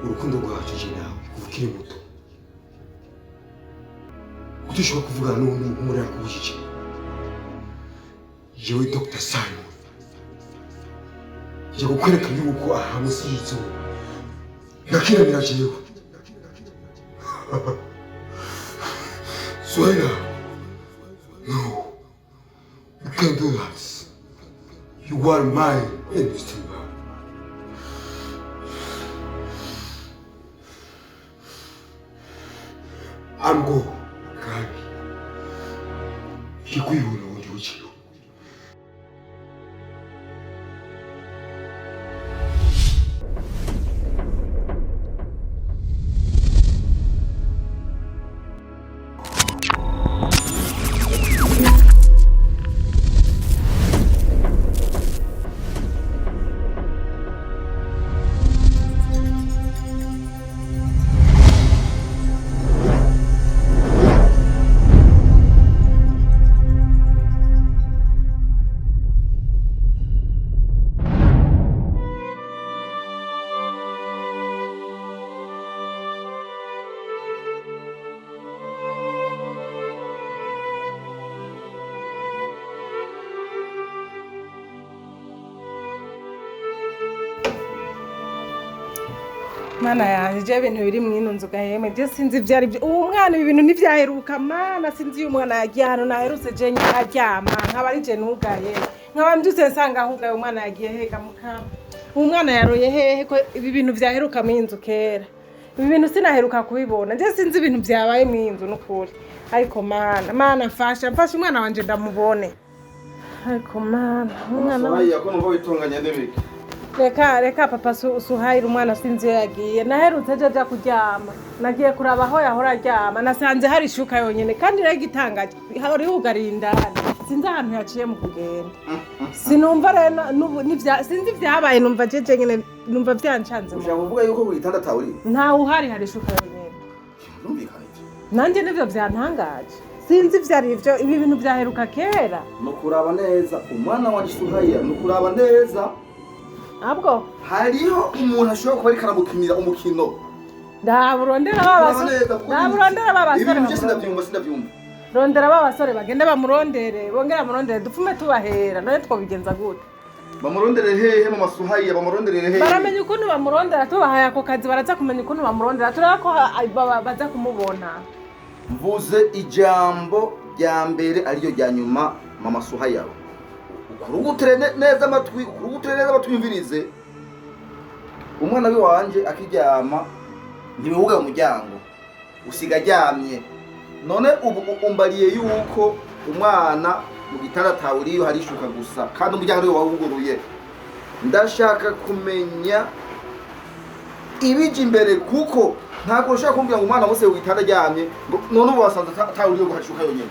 urukundo rwacu je nawe ukiri muto udushobora kuvugana n'umuntu muri akubujije jewe Dr. Simon je kukwereka yuko aha musi y'izuba nakiramira jewe Suhaila, no, you can't do that. You are mine and Mr. I'm go, Kami. Kikuyu no ujuchi. Mana yanje ibintu biri mwino nzuga yeme je sinzi byari umwana ibintu nivyaheruka mana sinzi uyu mwana yagiye hano naherutse je nyaryama nkaba ari je nugaye nkaba mbyutse nsanga ahugaye umwana yagiye hega mukama umwana yaroye hehe ko ibi bintu vyaheruka mwinzu kera ibi bintu sinaheruka kubibona je sinzi ibintu vyabaye mwinzu nukuri ariko mana mfasha umwana wanje ndamubone ariko mana umwana wayi yakono ngo bitunganya nebeke Reka papa Suhaila umwana sinzi yagiye naherutse aja kuryama nagiye kuraba aho yahora aryama nasanze hari ishuka yonyene kandi rero gitangaje hari hugariye indani sinzi ahantu yaciye mu kugenda sinumva rero sinzi vyabaye numva jeje nyene numva vyancanze ushaka kuvuga yuko buri tanda tawuri nta uhari hari ishuka yonyene numvikanye nanje nivyo vyantangaje sinzi vyari ivyo ibi bintu vyaheruka kera nukuraba neza umwana wa Suhaila nukuraba neza Abwo hariho umuntu ashobora kuba ari karamukinira umukino ndaburondera babasore ibintu byose ndabyumva rondera babasore bagenda bamurondere bongera bamurondere dupfume tubahera none twobigenza gute bamurondere hehe mu Suhaila bamurondere hehe baramenye ukuntu bamurondera tubahaye ako kazi baraza kumenya ukuntu bamurondera turako baza kumubona mvuze ijambo rya mbere ariyo rya nyuma mama Suhaila kurugutere neza amatwi yumvirize umwana wanje akiryama ntibihuga mu muryango usiga aryamye none ubu umbariye yuko umwana mu gitanda tawuriyo hari ishuka gusa kandi umuryango ariwo wawuguruye ndashaka kumenya ibije imbere kuko ntabwo ushaka kumbwira ngo umwana wose witanda aryamye none ubu wasanze tawuriyo guhashuka yonyene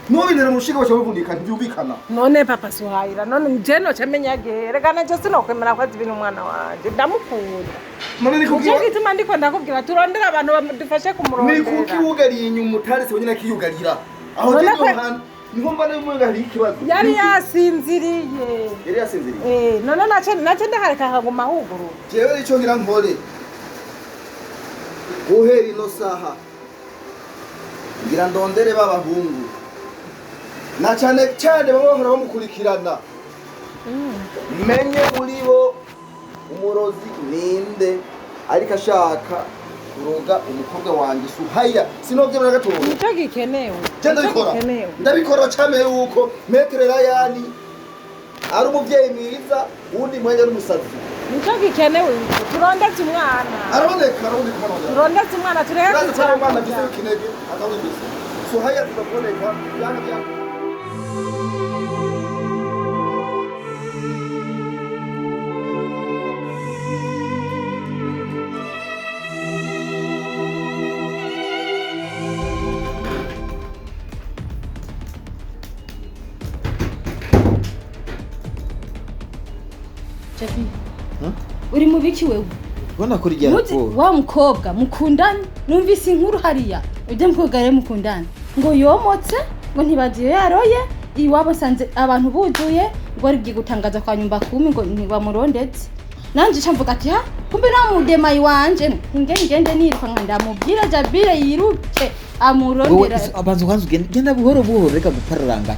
nubinera mushiga bacha bavundika ntibyumvikana none papa Suhaila none je no camenya rega naje sinokwemera ko azibina umwana wanje ndamukunda none niko gituma ndiko ndakubwira turondera abantu badufashe kumurondera ni kuki wugariye inyuma utaretse wenyine akiyugarira aho je Yohana niho mbana y'umwega hari ikibazo yari yasinziriye none nace ndahareka akaguma huguru jewe ico ngira nkore uhera ino saha ngira ndondere babahungu na cyane baba bahora bamukurikirana menye muri bo umurozi ninde ariko ashaka kuroga umukobwa wanjye Suhaila sinovye na gatondo nicyo gikenewe ndabikora cyane yuko Maître Rayani ari umuvyeyi mwiza undi mwanya ari umusazi nicyo gikenewe turondetse umwana araboneka turondetse umwana tureke cyane umwana bise kinege atawubise Suhaila tuboneka yana Jabi uri mu biki wewe ubona ko rijya raporo wa mukobwa mukundana numvise inkuru hariya ujye mukogare mukundana ngo yomotse ngo ntibagiye yaroye iwabo sanze abantu buzuye ngo ari gutangaza kwa nyumba kumi ngo ntibamurondetse nanje camvuga ati ha kumbe namudema iwanje ngende niruka nkandamubwira Jabire yiruke amurondera abanza kwanza genda buhoro buhoro reka gupararanga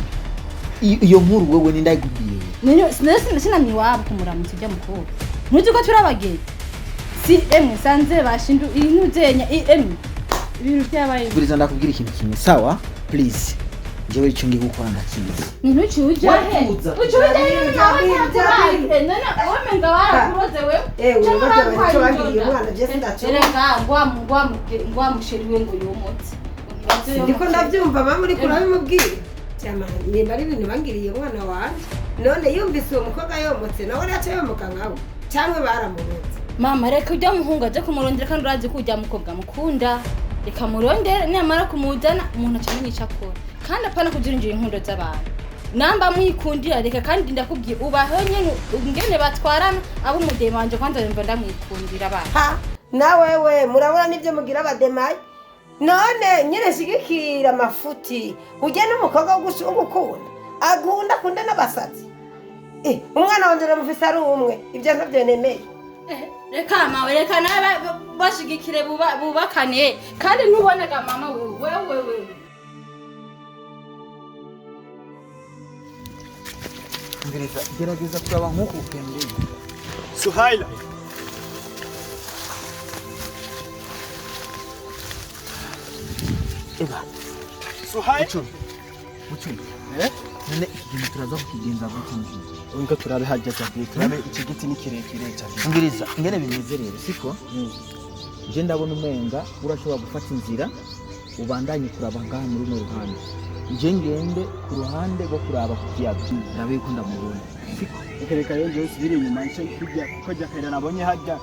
iyo nkuru wewe nindayigubiye nene sina miwabo kumuramutse ujya mukuru ntuzi ko turabageye si emwe sanze bashindu intuzenya emwe ibintu byabaye buriza ndakubwira ikintu kimwe sawa please jewe icyo ngiye gukora ndakizi ntuci ujya he ucuje nawe nana wamenga warakuroze wewe urabaje bagiriye umwana je sindacurenga ngwa musheriwe ngo yomotse ndiko ndabyumva mama uri kurabimubwira cyama nimba ari ibintu bangiriye umwana wanje none yumvise uwo mukobwa yomotse nawe yaca yomoka nkawe cyangwa baramuroze mama reka ujya muhunga aje kumurondera kandi urazi ko ujya mukobwa mukunda reka murondere nyamara kumujana umuntu acamenye icyo akora kandi apana kugira inkundo z'abantu namba mwikundira reka kandi ndakubwiye ubaho nyene ngene batwarana abo mudema wanje kwanza nimba ndamwikundira abana na wewe murabona nibyo mugira abademayi none nyene shigikira amafuti ujye n'umukobwa ugukunda akunda n'abasazi umwana wanje namufise ari umwe ibyo ntavyo nemeye reka mawe reka nawe bashigikire bubakane kandi ntuboneka mama wewe gerageza kuraba nk'uko ukendeye Suhaila eba Suhaila mucumi none ibintu turaza kukigenza gute mujyi unga turabe hajya Jabi turabe iki giti ni kirekire cyane ngiriza ingene bimeze rero siko je ndabona umenga urashobora gufata inzira ubandanye kuraba ngaha muri no ruhande je ngende ku ruhande rwo kuraba ku kiyaga ndabe ko ndamubona siko reka rero je usubire inyuma nce kujya kujya kaira nabonye hajya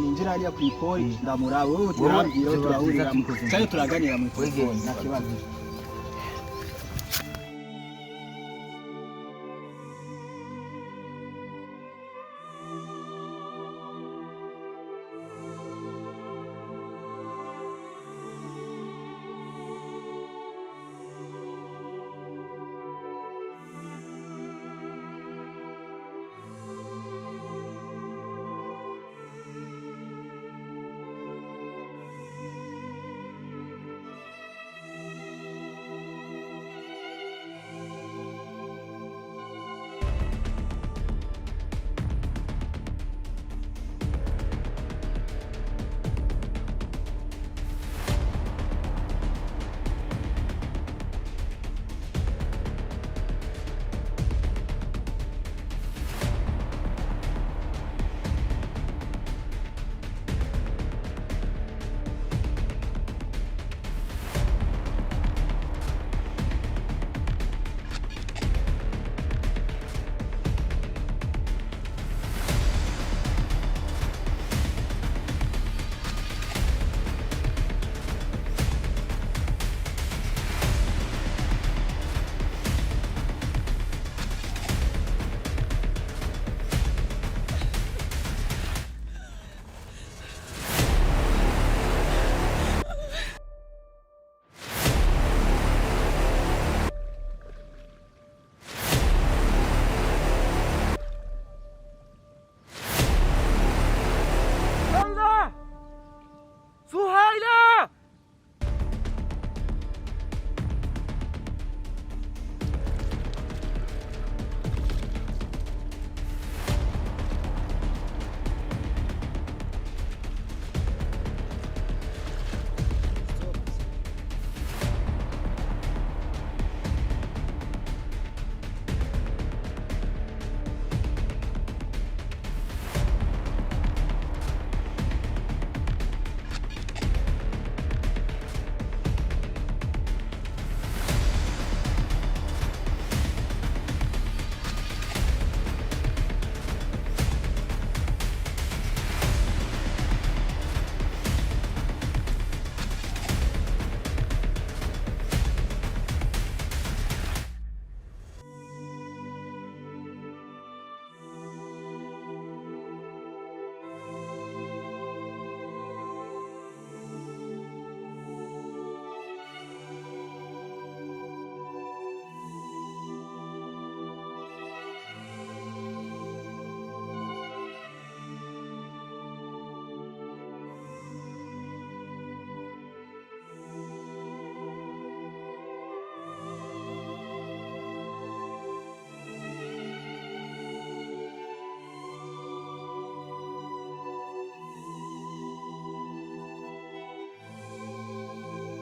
ninjira hariya ku ipori ndamuraba wowe turabwira turahurira cyane turaganira mu ipori nta kibazo